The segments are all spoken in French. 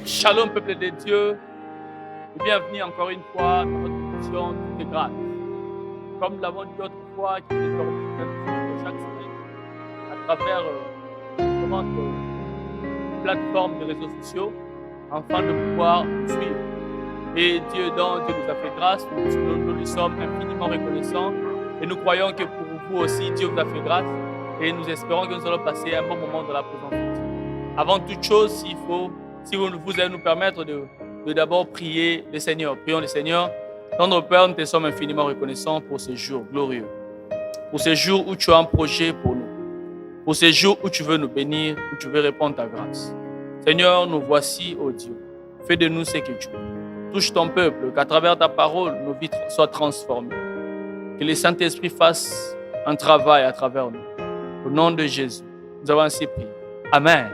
Shalom, peuple de Dieu, et bienvenue encore une fois dans notre émission Toutes les grâces. Comme nous l'avons dit autrefois, qui est désormais chaque semaine à travers justement de plateformes de réseaux sociaux, afin de pouvoir nous suivre. Et Dieu nous a fait grâce, nous lui sommes infiniment reconnaissants et nous croyons que pour vous aussi, Dieu vous a fait grâce et nous espérons que nous allons passer un bon moment dans la présence de Dieu. Avant toute chose, si vous allez nous permettre de d'abord prier le Seigneur. Prions le Seigneur. Notre Père, nous te sommes infiniment reconnaissants pour ce jour glorieux. Pour ce jour où tu as un projet pour nous. Pour ce jour où tu veux nous bénir, où tu veux répondre ta grâce. Seigneur, nous voici, ô Dieu. Fais de nous ce que tu veux. Touche ton peuple, qu'à travers ta parole, nos vies soient transformées. Que le Saint-Esprit fasse un travail à travers nous. Au nom de Jésus, nous avons ainsi prié. Amen.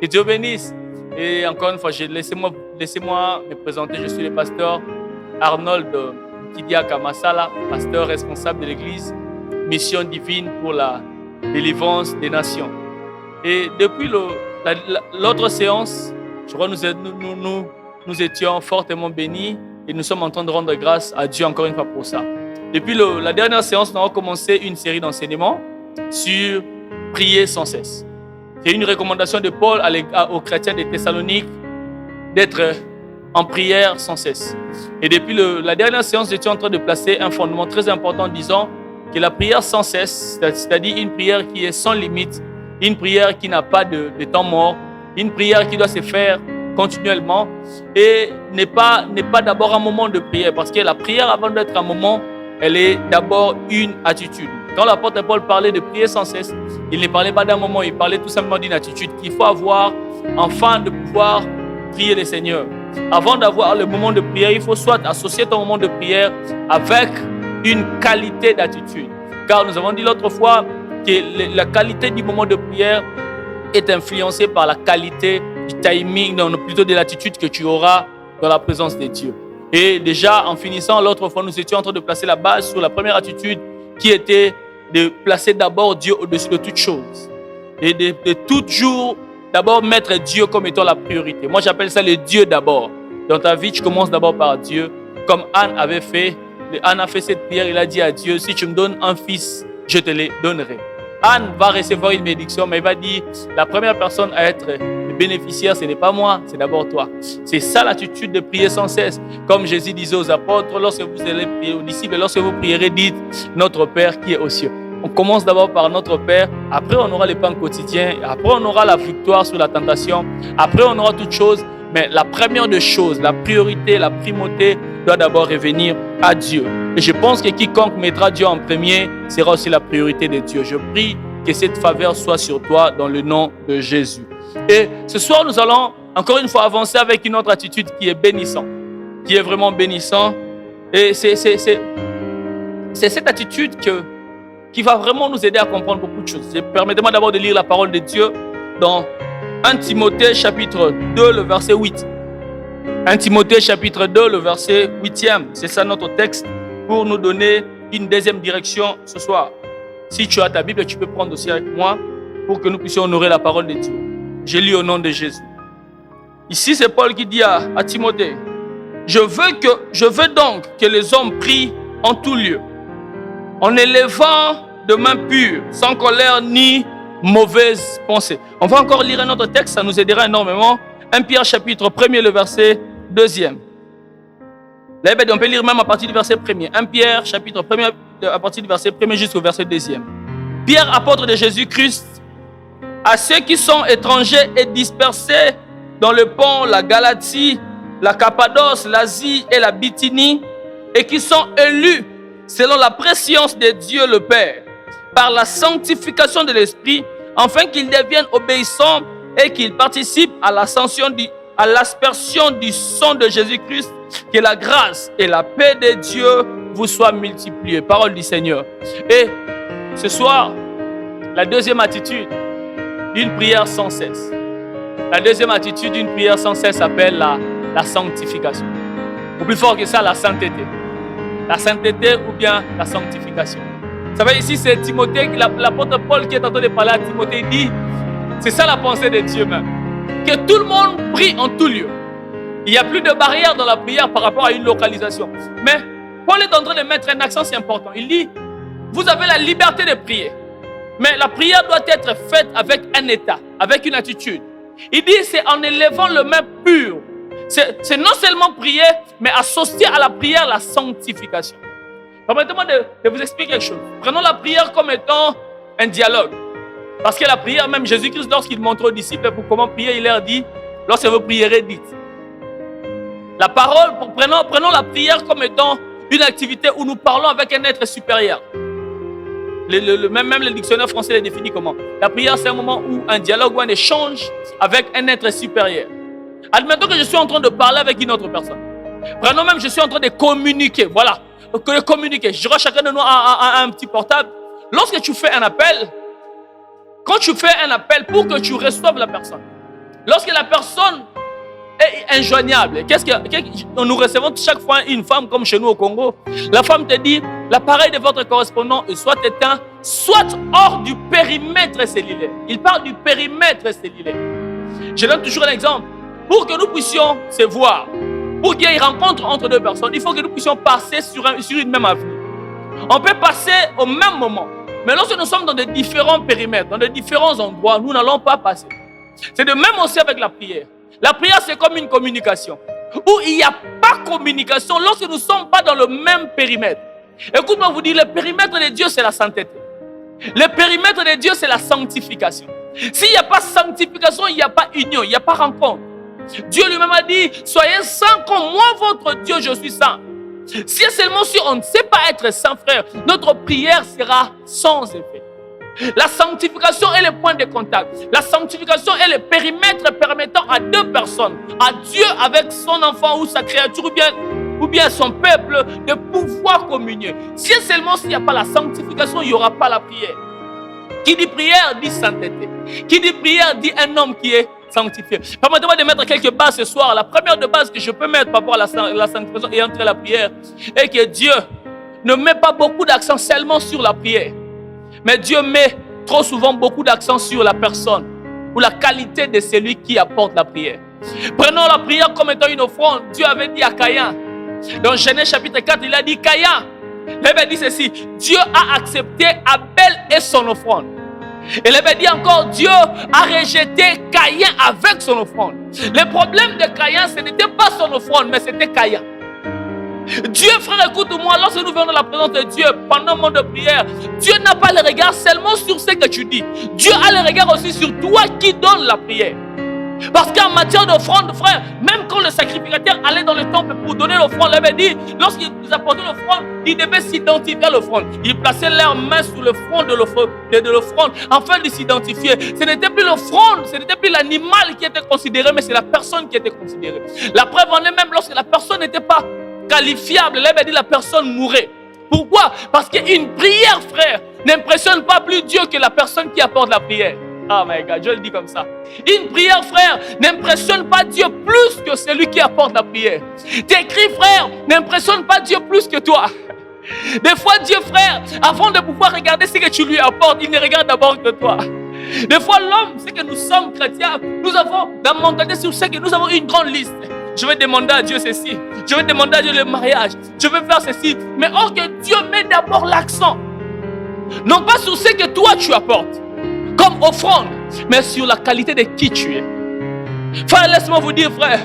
Que Dieu bénisse. Et encore une fois, laissez-moi me présenter. Je suis le pasteur Arnold Kidia Kamasala, pasteur responsable de l'église Mission Divine pour la délivrance des nations. Et depuis l'autre séance, je crois que nous étions fortement bénis et nous sommes en train de rendre grâce à Dieu encore une fois pour ça. Depuis la dernière séance, nous avons commencé une série d'enseignements sur prier sans cesse. C'est une recommandation de Paul aux chrétiens de Thessalonique d'être en prière sans cesse. Et depuis la dernière séance, j'étais en train de placer un fondement très important en disant que la prière sans cesse, c'est-à-dire une prière qui est sans limite, une prière qui n'a pas de temps mort, une prière qui doit se faire continuellement et n'est pas d'abord un moment de prière, parce que la prière, avant d'être un moment, elle est d'abord une attitude. Quand l'apôtre Paul parlait de prier sans cesse, il ne parlait pas d'un moment, il parlait tout simplement d'une attitude qu'il faut avoir afin de pouvoir prier le Seigneur. Avant d'avoir le moment de prière, il faut soit associer ton moment de prière avec une qualité d'attitude. Car nous avons dit l'autre fois que la qualité du moment de prière est influencée par la qualité du timing, non, plutôt de l'attitude que tu auras dans la présence de Dieu. Et déjà, en finissant, l'autre fois, nous étions en train de placer la base sur la première attitude qui était de placer d'abord Dieu au-dessus de toute chose. Et de toujours d'abord mettre Dieu comme étant la priorité. Moi, j'appelle ça le Dieu d'abord. Dans ta vie, tu commences d'abord par Dieu. Comme Anne avait fait. Anne a fait cette prière, il a dit à Dieu, si tu me donnes un fils, je te le donnerai. Anne va recevoir une bénédiction, mais il va dire, la première personne à être bénéficiaire, ce n'est pas moi, c'est d'abord toi. C'est ça l'attitude de prier sans cesse. Comme Jésus disait aux apôtres, lorsque vous allez prier aux disciples, lorsque vous prierez, dites notre Père qui est aux cieux. On commence d'abord par notre Père, après on aura le pain quotidien, après on aura la victoire sur la tentation, après on aura toutes choses, mais la première des choses, la priorité, la primauté doit d'abord revenir à Dieu. Et je pense que quiconque mettra Dieu en premier sera aussi la priorité de Dieu. Je prie que cette faveur soit sur toi dans le nom de Jésus. Et ce soir, nous allons encore une fois avancer avec une autre attitude qui est bénissante, qui est vraiment bénissante. Et c'est cette attitude qui va vraiment nous aider à comprendre beaucoup de choses. Permettez-moi d'abord de lire la parole de Dieu dans 1 Timothée chapitre 2, le verset 8. 1 Timothée chapitre 2, le verset 8e. C'est ça notre texte pour nous donner une deuxième direction ce soir. Si tu as ta Bible, tu peux prendre aussi avec moi pour que nous puissions honorer la parole de Dieu. Je lis au nom de Jésus. Ici, c'est Paul qui dit à Timothée, je veux donc que les hommes prient en tout lieu, en élevant de mains pures, sans colère ni mauvaise pensée. On va encore lire un autre texte, ça nous aidera énormément. 1 Pierre chapitre 1er, le verset 2e. Là, on peut lire même à partir du verset 1er. 1 Pierre chapitre 1er, à partir du verset 1er jusqu'au verset 2e. Pierre, apôtre de Jésus-Christ, à ceux qui sont étrangers et dispersés dans le Pont, la Galatie, la Cappadoce, l'Asie et la Bithynie, et qui sont élus selon la prescience de Dieu le Père, par la sanctification de l'Esprit, afin qu'ils deviennent obéissants et qu'ils participent à l'aspersion du sang de Jésus-Christ, que la grâce et la paix de Dieu vous soient multipliées. Parole du Seigneur. Et ce soir, la deuxième attitude d'une prière sans cesse. La deuxième attitude d'une prière sans cesse s'appelle la sanctification. Ou plus fort que ça, la sainteté. La sainteté ou bien la sanctification. Vous savez, ici, c'est Timothée, l'apôtre Paul qui est en train de parler à Timothée, il dit, c'est ça la pensée de Dieu même. Que tout le monde prie en tout lieu. Il n'y a plus de barrière dans la prière par rapport à une localisation. Mais Paul est en train de mettre un accent, c'est important. Il dit, vous avez la liberté de prier. Mais la prière doit être faite avec un état, avec une attitude. Il dit, c'est en élevant le main pur. C'est non seulement prier, mais associer à la prière la sanctification. Permettez-moi de vous expliquer quelque chose. Prenons la prière comme étant un dialogue. Parce que la prière, même Jésus-Christ, lorsqu'il montre aux disciples pour comment prier, il leur dit, lorsque vous prierez, dites. La parole, prenons la prière comme étant une activité où nous parlons avec un être supérieur. Même le dictionnaire français le définit comment? La prière, c'est un moment où un dialogue ou un échange avec un être supérieur. Admettons que je suis en train de parler avec une autre personne. Prenons même, je suis en train de communiquer. Voilà, de communiquer. Je dirais chacun de nous un petit portable. Lorsque tu fais un appel, quand tu fais un appel pour que tu reçoives la personne, lorsque la personne est injoignable, nous recevons chaque fois une femme comme chez nous au Congo, la femme te dit, l'appareil de votre correspondant est soit éteint, soit hors du périmètre cellulaire. Il parle du périmètre cellulaire. Je donne toujours un exemple. Pour que nous puissions se voir, pour qu'il y ait une rencontre entre deux personnes, il faut que nous puissions passer sur une même avenue. On peut passer au même moment. Mais lorsque nous sommes dans de différents périmètres, dans de différents endroits, nous n'allons pas passer. C'est de même aussi avec la prière. La prière, c'est comme une communication. Où il n'y a pas communication lorsque nous ne sommes pas dans le même périmètre. Écoute-moi vous dire, le périmètre de Dieu, c'est la sainteté. Le périmètre de Dieu, c'est la sanctification. S'il n'y a pas sanctification, il n'y a pas union, il n'y a pas rencontre. Dieu lui-même a dit, soyez saints comme moi, votre Dieu, je suis saint. Si seulement si on ne sait pas être saint, frère, notre prière sera sans effet. La sanctification est le point de contact. La sanctification est le périmètre permettant à deux personnes, à Dieu avec son enfant ou sa créature ou bien son peuple, de pouvoir communier. Si seulement s'il n'y a pas la sanctification, il n'y aura pas la prière. Qui dit prière dit sainteté. Qui dit prière dit un homme qui est sanctifié. Permettez-moi de mettre quelques bases ce soir. La première de base que je peux mettre par rapport à la sanctification et entre la prière est que Dieu ne met pas beaucoup d'accent seulement sur la prière. Mais Dieu met trop souvent beaucoup d'accent sur la personne ou la qualité de celui qui apporte la prière. Prenons la prière comme étant une offrande. Dieu avait dit à Caïn, dans Genèse chapitre 4, il a dit, Caïn, il avait dit ceci, Dieu a accepté Abel et son offrande. Il avait dit encore, Dieu a rejeté Caïn avec son offrande. Le problème de Caïn, ce n'était pas son offrande, mais c'était Caïn. Dieu, frère, écoute-moi, lorsque nous venons dans la présence de Dieu, pendant un moment de prière, Dieu n'a pas le regard seulement sur ce que tu dis. Dieu a le regard aussi sur toi qui donne la prière. Parce qu'en matière d'offrande, frère, même quand le sacrificateur allait dans le temple pour donner l'offrande, il avait dit, lorsqu'il apportait l'offrande, il devait s'identifier à l'offrande. Il plaçait leurs mains sur le front de l'offrande afin de s'identifier. Ce n'était plus l'offrande, ce n'était plus l'animal qui était considéré, mais c'est la personne qui était considérée. La preuve en est même lorsque la personne n'était pas qualifiable, il avait dit la personne mourait. Pourquoi? Parce qu'une prière, frère, n'impressionne pas plus Dieu que la personne qui apporte la prière. Oh my God, je le dis comme ça. Une prière, frère, n'impressionne pas Dieu plus que celui qui apporte la prière. Tes cris, frère, n'impressionnent pas Dieu plus que toi. Des fois, Dieu, frère, avant de pouvoir regarder ce que tu lui apportes, il ne regarde d'abord que toi. Des fois, l'homme, c'est que nous sommes chrétiens, nous avons la mentalité sur ce que nous avons une grande liste. Je vais demander à Dieu ceci. Je vais demander à Dieu le mariage. Je vais faire ceci. Mais or que Dieu met d'abord l'accent. Non pas sur ce que toi tu apportes comme offrande, mais sur la qualité de qui tu es. Frère, laisse-moi vous dire, frère,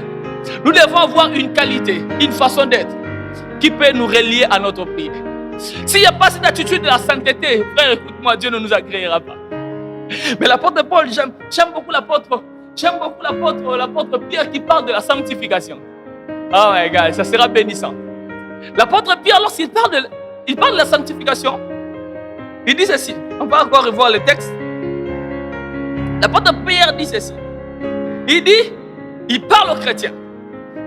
nous devons avoir une qualité, une façon d'être qui peut nous relier à notre prière. S'il n'y a pas cette attitude de la sainteté, frère, écoute-moi, Dieu ne nous agréera pas. Mais l'apôtre Paul, j'aime beaucoup l'apôtre Pierre qui parle de la sanctification. Oh my God, ça sera bénissant. L'apôtre Pierre, lorsqu'il parle de la sanctification, il dit ceci. On va encore revoir le texte. L'apôtre Pierre dit ceci. Il parle aux chrétiens.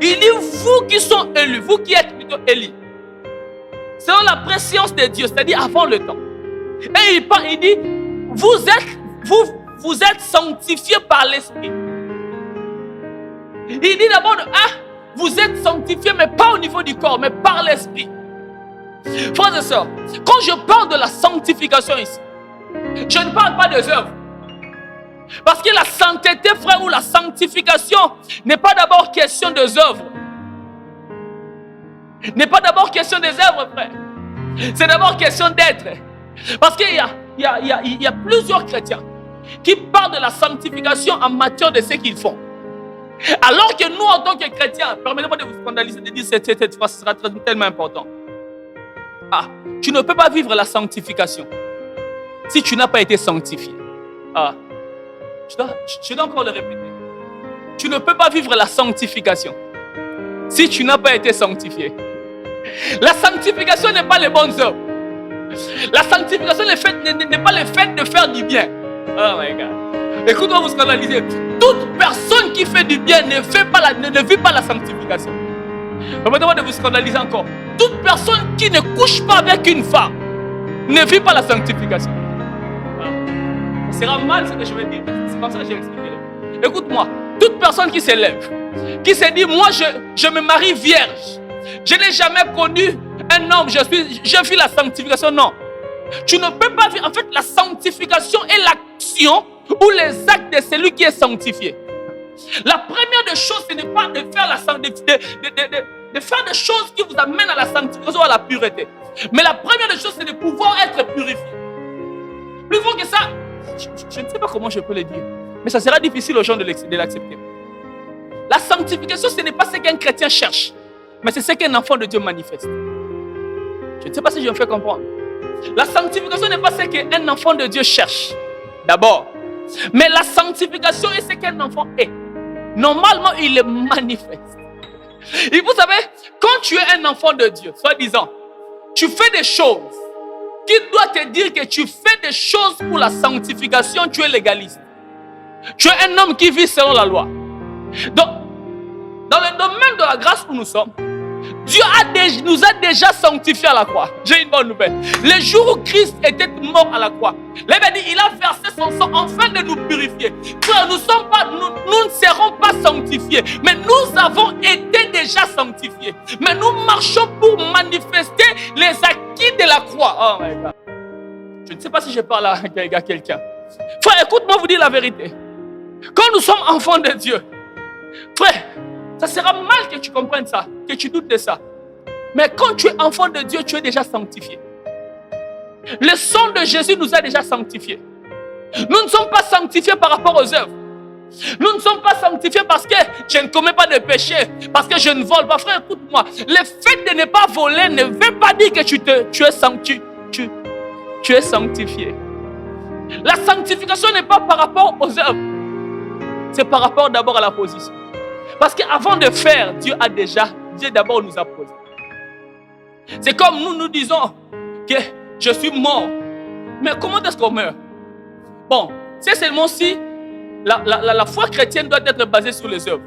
Il dit, vous qui sont élus, vous qui êtes plutôt élus, selon la préscience de Dieu, c'est-à-dire avant le temps. Et il dit, vous êtes sanctifiés par l'Esprit. Il dit d'abord, vous êtes sanctifiés, mais pas au niveau du corps, mais par l'Esprit. Frères et sœurs, quand je parle de la sanctification ici, je ne parle pas des œuvres. Parce que la sainteté, frère, ou la sanctification n'est pas d'abord question des œuvres. N'est pas d'abord question des œuvres, frère. C'est d'abord question d'être. Parce qu'il y a plusieurs chrétiens qui parlent de la sanctification en matière de ce qu'ils font. Alors que nous, en tant que chrétiens, permettez-moi de vous scandaliser, de dire que cette phrase sera tellement important. Tu ne peux pas vivre la sanctification si tu n'as pas été sanctifié. Je dois encore le répéter. Tu ne peux pas vivre la sanctification si tu n'as pas été sanctifié. La sanctification n'est pas les bonnes œuvres. La sanctification n'est pas le fait de faire du bien. Oh my God. Écoute-moi, vous scandaliser. Toute personne qui fait du bien ne vit pas la sanctification. Permettez-moi de vous scandaliser encore. Toute personne qui ne couche pas avec une femme ne vit pas la sanctification. Ça sera mal ce que je vais dire. C'est comme ça que j'ai expliqué. Écoute-moi. Toute personne qui s'élève, qui se dit, moi je me marie vierge. Je n'ai jamais connu un homme, je vis la sanctification. Non. Tu ne peux pas vivre. En fait, la sanctification est l'action ou les actes de celui qui est sanctifié. La première des choses, ce n'est pas de faire de faire des choses qui vous amènent à la sanctification ou à la pureté. Mais la première des choses, c'est de pouvoir être purifié. Plus fort que ça, je ne sais pas comment je peux le dire, mais ça sera difficile aux gens de l'accepter. La sanctification, ce n'est pas ce qu'un chrétien cherche, mais c'est ce qu'un enfant de Dieu manifeste. Je ne sais pas si je me fais comprendre. La sanctification n'est pas ce qu'un enfant de Dieu cherche, d'abord. Mais la sanctification est ce qu'un enfant est. Normalement, il le manifeste. Et vous savez, quand tu es un enfant de Dieu, soi-disant, tu fais des choses qui doivent te dire que tu fais des choses pour la sanctification, tu es légaliste. Tu es un homme qui vit selon la loi. Donc, dans le domaine de la grâce où nous sommes, Dieu nous a déjà sanctifiés à la croix. J'ai une bonne nouvelle. Le jour où Christ était mort à la croix, il a versé son sang afin de nous purifier. Frère, nous ne serons pas sanctifiés, mais nous avons été déjà sanctifiés. Mais nous marchons pour manifester les acquis de la croix. Oh my God. Je ne sais pas si je parle à quelqu'un. Frère, écoute-moi vous dire la vérité. Quand nous sommes enfants de Dieu, frère, ça sera mal que tu comprennes ça, que tu doutes de ça. Mais quand tu es enfant de Dieu, tu es déjà sanctifié. Le sang de Jésus nous a déjà sanctifiés. Nous ne sommes pas sanctifiés par rapport aux œuvres. Nous ne sommes pas sanctifiés parce que je ne commets pas de péché, parce que je ne vole pas. Frère, écoute-moi. Le fait de ne pas voler ne veut pas dire que tu es sanctifié. La sanctification n'est pas par rapport aux œuvres. C'est par rapport d'abord à la position. Parce qu'avant de faire, Dieu d'abord nous a posé. C'est comme nous disons que je suis mort. Mais comment est-ce qu'on meurt? Bon, c'est seulement si la foi chrétienne doit être basée sur les œuvres.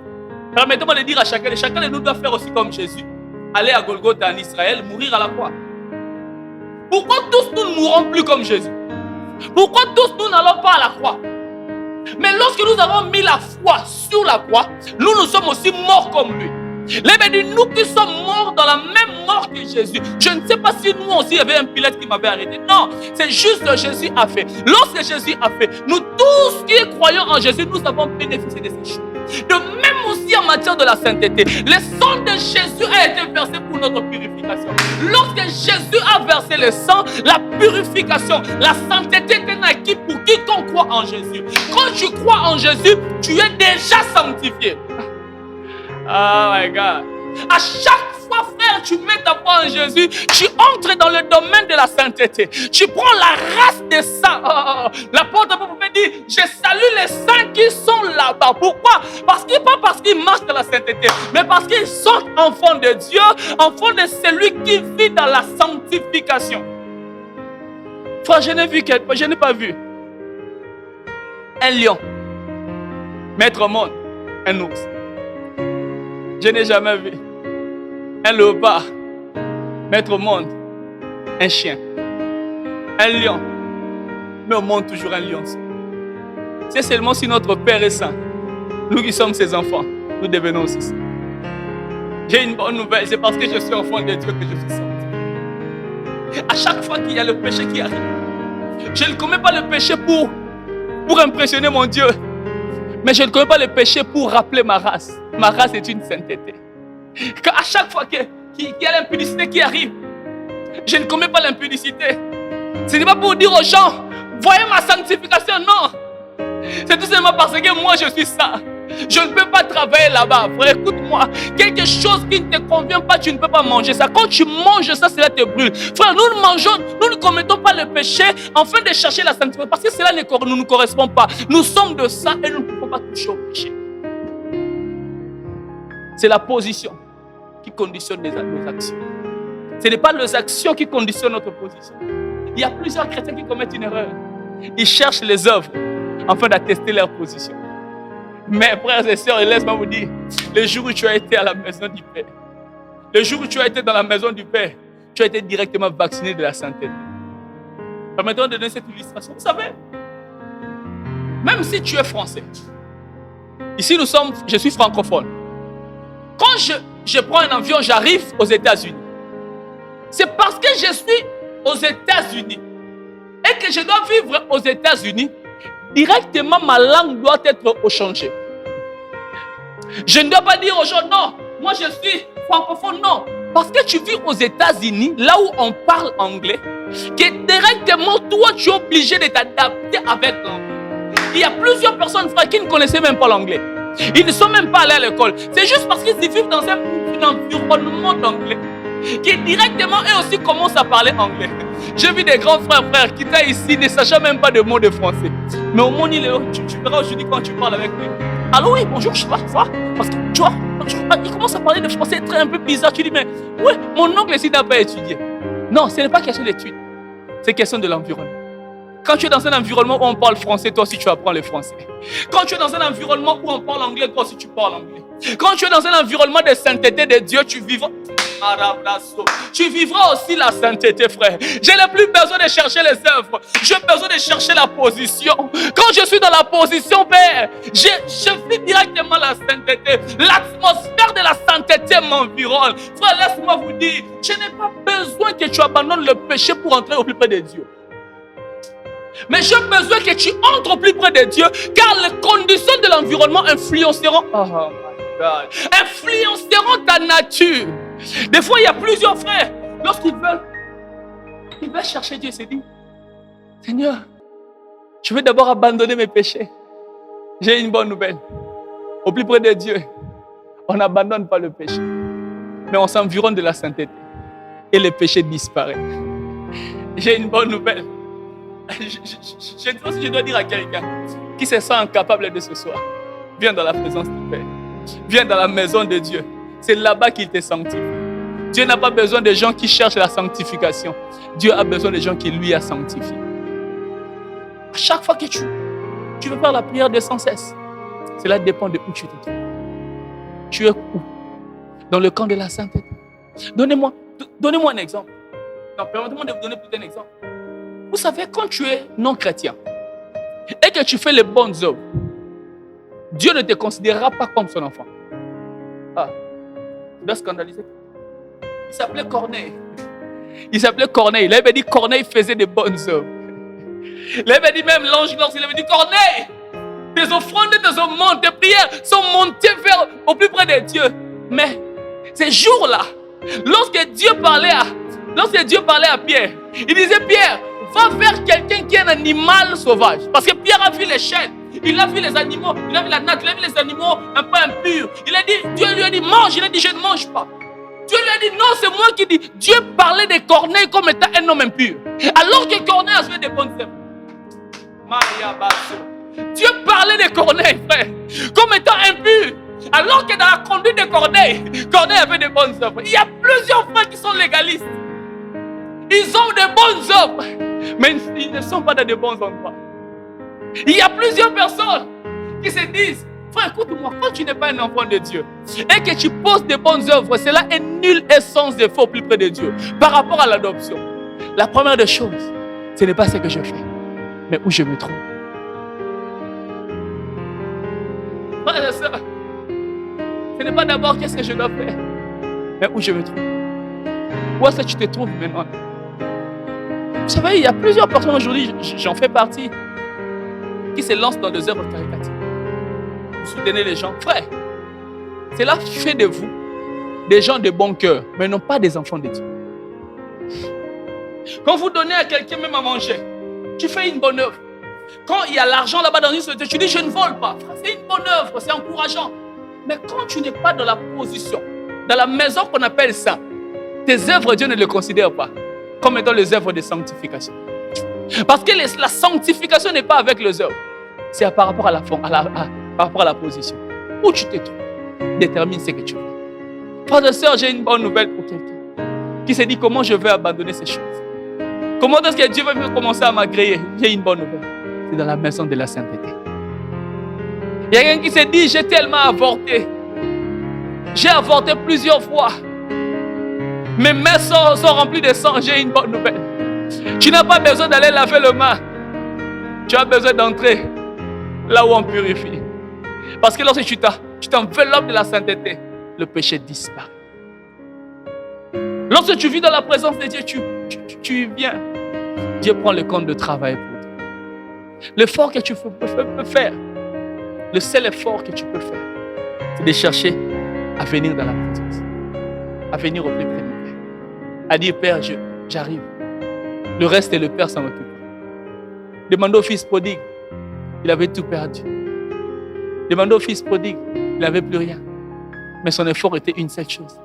Permettez-moi de dire à chacun de nous doit faire aussi comme Jésus. Aller à Golgotha en Israël, mourir à la croix. Pourquoi tous nous ne mourrons plus comme Jésus? Pourquoi tous nous n'allons pas à la croix? Mais lorsque nous avons mis la foi sur la croix, nous sommes aussi morts comme lui. Nous qui sommes morts dans la même mort que Jésus. Je ne sais pas si nous aussi il y avait un pilote qui m'avait arrêté. Non, c'est juste que Jésus a fait. Lorsque Jésus a fait, nous tous qui croyons en Jésus, nous avons bénéficié de ces choses. De même aussi en matière de la sainteté. Le sang de Jésus a été versé pour notre purification. Lorsque Jésus a versé le sang, la purification, la sainteté est un acquis pour quiconque croit en Jésus. Quand tu crois en Jésus, tu es déjà sanctifié. Oh my God. À chaque fois, frère, tu mets ta foi en Jésus, tu entres dans le domaine de la sainteté. Tu prends la race des saints. L'apôtre pouvait dire, je salue les saints qui sont là-bas. Pourquoi? Pas parce qu'ils marchent dans la sainteté, mais parce qu'ils sont enfants de Dieu, enfants de celui qui vit dans la sanctification. Frère, je n'ai pas vu un lion mettre au monde un ours. Je n'ai jamais vu un léopard mettre au monde un chien. Un lion met au monde toujours un lion. C'est seulement si notre Père est saint, nous qui sommes ses enfants, nous devenons aussi saints. J'ai une bonne nouvelle, c'est parce que je suis enfant de Dieu que je suis saint. À chaque fois qu'il y a le péché qui arrive, je ne commets pas le péché pour pour impressionner mon Dieu. Mais je ne connais pas le péché pour rappeler ma race. Ma race est une sainteté. À chaque fois qu'il y a l'impudicité qui arrive, je ne commets pas l'impudicité. Ce n'est pas pour dire aux gens, voyez ma sanctification, non. C'est tout simplement parce que moi je suis ça. Je ne peux pas travailler là-bas. Frère, écoute-moi. Quelque chose qui ne te convient pas, tu ne peux pas manger ça. Quand tu manges ça, cela te brûle. Frère, nous ne commettons pas le péché afin de chercher la sanctification. Parce que cela ne nous correspond pas. Nous sommes de ça et nous ne pouvons pas toucher au péché. C'est la position qui conditionne nos actions. Ce n'est pas les actions qui conditionnent notre position. Il y a plusieurs chrétiens qui commettent une erreur. Ils cherchent les œuvres afin d'attester leur position. Mais frères et sœurs, laisse-moi vous dire, le jour où tu as été à la maison du Père, le jour où tu as été dans la maison du Père, tu as été directement vacciné de la sainteté. Permettez-moi de donner cette illustration. Vous savez, même si tu es français, ici je suis francophone. Quand je prends un avion, j'arrive aux États-Unis. C'est parce que je suis aux États-Unis et que je dois vivre aux États-Unis, directement ma langue doit être changée. Je ne dois pas dire aux gens, non, moi je suis francophone, non. Parce que tu vis aux États-Unis, là où on parle anglais, que directement toi tu es obligé de t'adapter avec l'anglais. Il y a plusieurs personnes, frère, qui ne connaissaient même pas l'anglais. Ils ne sont même pas allés à l'école. C'est juste parce qu'ils vivent dans un environnement d'anglais qui directement eux aussi commencent à parler anglais. J'ai vu des grands frères qui étaient ici, ne sachant même pas de mots de français. Mais au monde, tu verras aujourd'hui quand tu parles avec lui. Allô, oui, bonjour, je sais pas, ça va? Parce que tu vois, il commence à parler de français très un peu bizarre. Tu dis, mais ouais, mon oncle ici n'a pas étudié. Non, ce n'est pas question d'études. C'est question de l'environnement. Quand tu es dans un environnement où on parle français, toi aussi tu apprends le français. Quand tu es dans un environnement où on parle anglais, toi aussi tu parles anglais. Quand tu es dans un environnement de sainteté de Dieu, tu vivras aussi la sainteté, frère. Je n'ai plus besoin de chercher les œuvres. J'ai besoin de chercher la position. Quand je suis dans la position, Père, je vis directement la sainteté. L'atmosphère de la sainteté m'environne. Frère, laisse-moi vous dire, je n'ai pas besoin que tu abandonnes le péché pour entrer au plus près de Dieu. Mais j'ai besoin que tu entres au plus près de Dieu, car les conditions de l'environnement influenceront ta nature. Des fois, il y a plusieurs frères, lorsqu'ils veulent chercher Dieu, ils se disent, Seigneur, je vais d'abord abandonner mes péchés. J'ai une bonne nouvelle. Au plus près de Dieu, on n'abandonne pas le péché, mais on s'environne de la sainteté et le péché disparaît. J'ai une bonne nouvelle. Je pense que je dois dire à quelqu'un qui se sent incapable de ce soir, viens dans la présence du Père, viens dans la maison de Dieu. C'est là-bas qu'il te sanctifie. Dieu n'a pas besoin de gens qui cherchent la sanctification. Dieu a besoin de gens qui lui a sanctifié. À chaque fois que tu veux faire la prière de sans cesse, cela dépend de où tu te trouves. Tu es où? Dans le camp de la sainteté. Donnez-moi un exemple. Non, permettez-moi de vous donner plus d'un exemple. Vous savez, quand tu es non-chrétien et que tu fais les bonnes œuvres, Dieu ne te considérera pas comme son enfant. Ah, tu dois scandaliser. Il s'appelait Corneille. Il avait dit Corneille faisait des bonnes œuvres. Il avait dit même l'ange lorsqu'il avait dit Corneille, tes offrandes, tes aumônes, tes prières sont montées au plus près de Dieu. Mais ces jours-là, lorsque Dieu parlait à Pierre, il disait Pierre, va vers quelqu'un qui est un animal sauvage. Parce que Pierre a vu les chênes, il a vu les animaux, il a vu la nature, il a vu les animaux un peu impurs. Dieu lui a dit mange, il a dit je ne mange pas. Dieu lui a dit non, c'est moi qui dis. Dieu parlait de Corneille comme étant un homme impur. Alors que Corneille a fait des bonnes œuvres. Dieu parlait de Corneille, frère, comme étant impur. Alors que dans la conduite de Corneille avait des bonnes œuvres. Il y a plusieurs frères qui sont légalistes. Ils ont de bonnes œuvres, mais ils ne sont pas dans de bons endroits. Il y a plusieurs personnes qui se disent, frère, écoute-moi, quand tu n'es pas un enfant de Dieu et que tu poses de bonnes œuvres, cela est nul et sans effort plus près de Dieu. Par rapport à l'adoption, la première des choses, ce n'est pas ce que je fais, mais où je me trouve. Frère et sœur, ce n'est pas d'abord qu'est-ce que je dois faire, mais où je me trouve. Où est-ce que tu te trouves maintenant? Vous savez, il y a plusieurs personnes aujourd'hui, j'en fais partie. qui se lancent dans des œuvres caritatives. Vous soutenez les gens. Frère, cela fait de vous des gens de bon cœur, mais non pas des enfants de Dieu. Quand vous donnez à quelqu'un même à manger, tu fais une bonne œuvre. Quand il y a l'argent là-bas dans une société, tu dis je ne vole pas. Frère, c'est une bonne œuvre, c'est encourageant. Mais quand tu n'es pas dans la position, dans la maison qu'on appelle ça, tes œuvres, Dieu ne les considère pas comme étant les œuvres de sanctification. Parce que la sanctification n'est pas avec les œuvres. C'est par rapport à par rapport à la position. Où tu te trouves, détermine ce que tu veux. Frères et sœurs, j'ai une bonne nouvelle pour quelqu'un qui se dit comment je vais abandonner ces choses. Comment est-ce que Dieu va commencer à m'agréer? J'ai une bonne nouvelle. C'est dans la maison de la sainteté. Il y a quelqu'un qui se dit j'ai tellement avorté. J'ai avorté plusieurs fois. Mes mains sont remplies de sang. J'ai une bonne nouvelle. Tu n'as pas besoin d'aller laver le main. Tu as besoin d'entrer là où on purifie. Parce que lorsque tu t'enveloppes de la sainteté, le péché disparaît. Lorsque tu vis dans la présence de Dieu, tu viens. Dieu prend le compte de travail pour toi. L'effort que tu peux faire, le seul effort que tu peux faire, c'est de chercher à venir dans la présence, à venir au plus près du Père, à dire Père, j'arrive. Le reste, le Père s'en occupe. Demandez au fils prodigue, il avait tout perdu. Demandez au fils prodigue, il n'avait plus rien. Mais son effort était une seule chose.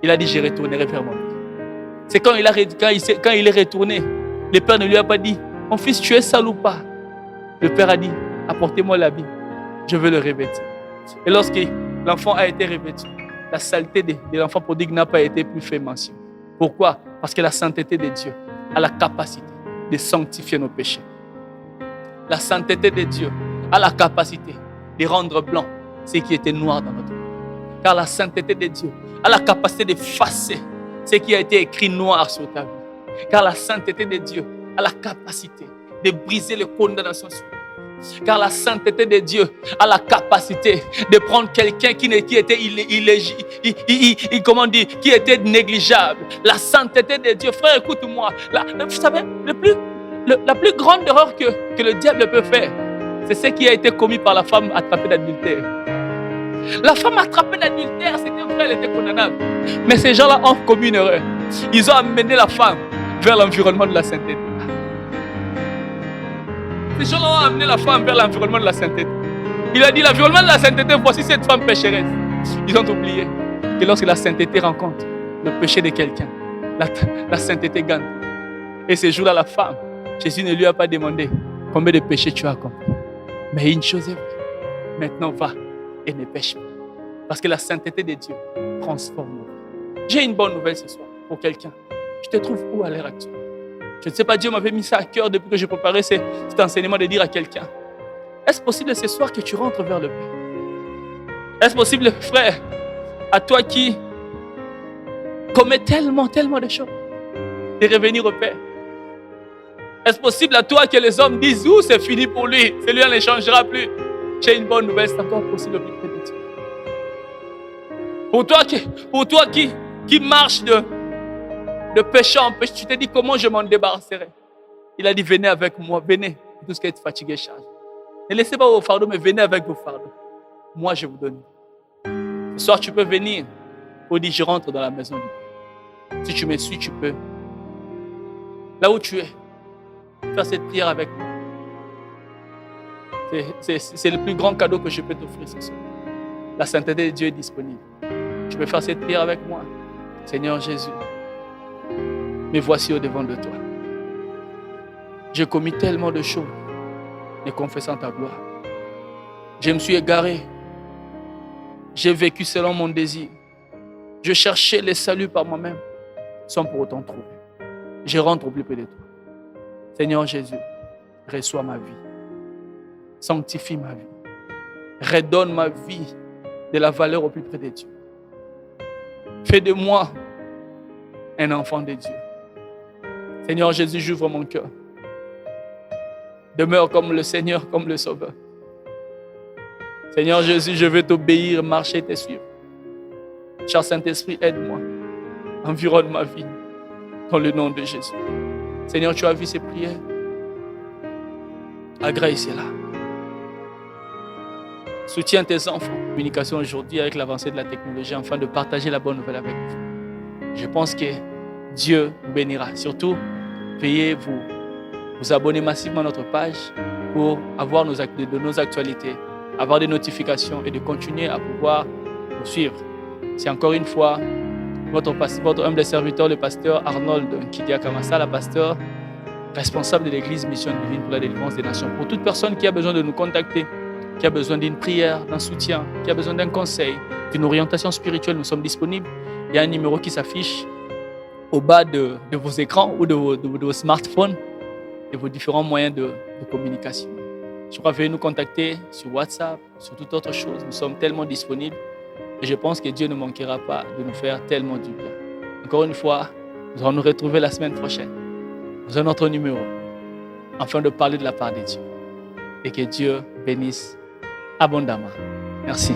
Il a dit, je retournerai vers mon Père. C'est quand il est retourné, le Père ne lui a pas dit, mon fils, tu es sale ou pas? Le Père a dit, apportez-moi l'habit, je veux le revêtir. Et lorsque l'enfant a été revêtu, la saleté de l'enfant prodigue n'a pas été plus fait mention. Pourquoi? Parce que la sainteté de Dieu a la capacité de sanctifier nos péchés. La sainteté de Dieu a la capacité de rendre blanc ce qui était noir dans notre vie. Car la sainteté de Dieu a la capacité d'effacer ce qui a été écrit noir sur ta vie. Car la sainteté de Dieu a la capacité de briser les condamnations sur toi. Car la sainteté de Dieu a la capacité de prendre quelqu'un qui était qui était négligeable. La sainteté de Dieu, frère, écoute-moi. Vous savez, la plus grande erreur que le diable peut faire, c'est ce qui a été commis par la femme attrapée d'adultère. La femme attrapée d'adultère, c'était vrai, elle était condamnable. Mais ces gens-là ont commis une erreur. Ils ont amené la femme vers l'environnement de la sainteté. Ces gens-là ont amené la femme vers l'environnement de la sainteté. Il a dit, l'environnement de la sainteté, voici cette femme pécheresse. Ils ont oublié que lorsque la sainteté rencontre le péché de quelqu'un, la sainteté gagne. Et ce jour-là, la femme, Jésus ne lui a pas demandé combien de péchés tu as accompli. Mais une chose est vraie, maintenant va et ne pêche pas. Parce que la sainteté de Dieu transforme nos vies. J'ai une bonne nouvelle ce soir pour quelqu'un. Tu te trouves où à l'heure actuelle? Je ne sais pas, Dieu m'avait mis ça à cœur depuis que je préparais cet enseignement de dire à quelqu'un, est-ce possible ce soir que tu rentres vers le Père? Est-ce possible, frère, à toi qui commets tellement de choses, de revenir au Père? Est-ce possible à toi que les hommes disent, c'est fini pour lui, celui on ne changera plus? J'ai une bonne nouvelle, c'est encore possible au plus près de Dieu. Pour toi qui marche de péché en péché, tu te dis comment je m'en débarrasserai. Il a dit, venez avec moi, venez, tout ce qui est fatigué, chargé. Ne laissez pas vos fardeaux, mais venez avec vos fardeaux. Moi, je vous donne. Ce soir, tu peux venir pour dire, je rentre dans la maison du Père. Si tu me suis, tu peux. Là où tu es, faire cette prière avec moi. C'est le plus grand cadeau que je peux t'offrir ce soir. La sainteté de Dieu est disponible. Tu peux faire cette prière avec moi. Seigneur Jésus, me voici au-devant de toi. J'ai commis tellement de choses, ne confessant ta gloire. Je me suis égaré. J'ai vécu selon mon désir. Je cherchais le salut par moi-même, sans pour autant trouver. Je rentre au plus près de toi. Seigneur Jésus, reçois ma vie. Sanctifie ma vie. Redonne ma vie de la valeur au plus près de Dieu. Fais de moi un enfant de Dieu. Seigneur Jésus, j'ouvre mon cœur. Demeure comme le Seigneur, comme le Sauveur. Seigneur Jésus, je veux t'obéir, marcher, te suivre. Cher Saint-Esprit, aide-moi. Environne ma vie dans le nom de Jésus. Seigneur, tu as vu ces prières. Agrée-les-là. Soutiens tes enfants en communication aujourd'hui avec l'avancée de la technologie afin de partager la bonne nouvelle avec vous. Je pense que Dieu vous bénira. Surtout, veuillez vous abonner massivement à notre page pour avoir de nos actualités, avoir des notifications et de continuer à pouvoir nous suivre. C'est encore une fois votre humble serviteur, le pasteur Arnold Nkidia Kamasa, la pasteur responsable de l'église Mission Divine pour la délivrance des nations. Pour toute personne qui a besoin de nous contacter, qui a besoin d'une prière, d'un soutien, qui a besoin d'un conseil, d'une orientation spirituelle, nous sommes disponibles. Il y a un numéro qui s'affiche au bas de vos écrans ou de vos smartphones et vos différents moyens de communication. Je crois que veuillez nous contacter sur WhatsApp, sur toute autre chose. Nous sommes tellement disponibles et je pense que Dieu ne manquera pas de nous faire tellement du bien. Encore une fois, nous allons nous retrouver la semaine prochaine dans un autre numéro afin de parler de la part de Dieu. Et que Dieu bénisse abondamment. Merci.